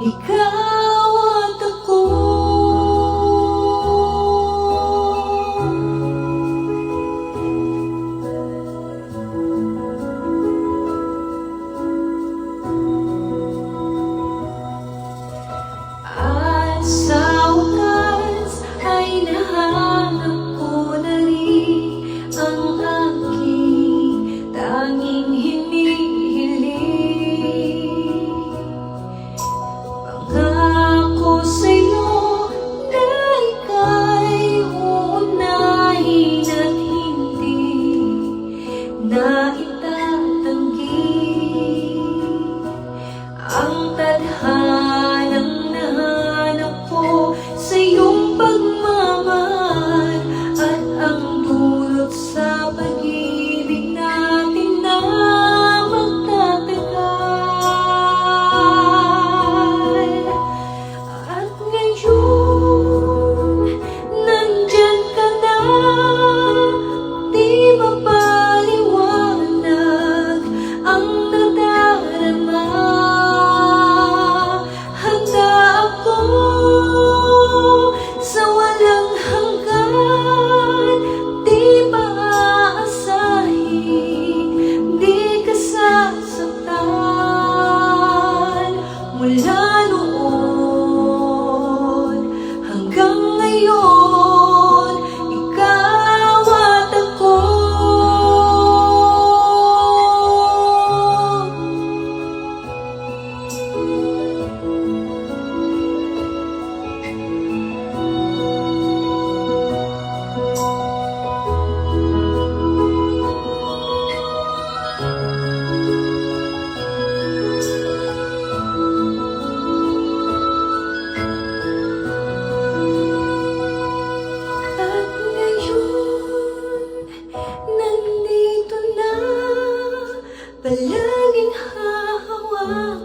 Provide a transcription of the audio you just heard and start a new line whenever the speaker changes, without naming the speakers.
ikaw at ako. At sa wakas ay nahanap ko na rin ang aking tanging hinihiling. Pangako sa'yo na ika'y uunahin at hindi na itatanggi ang tadhanang nahanap ko sa iyong pagmamahal at ang dulot sa pag-ibig natin na magtatagal. At ngayon, nandyan ka na, di mapaliwanag ang nadarama. Handa ako sa walang hanggan, di pa aasahin, di ka sasaktan. Mula noon hanggang ngayon, ikaw at ako. At ngayon, nandito na, palaging hahawakan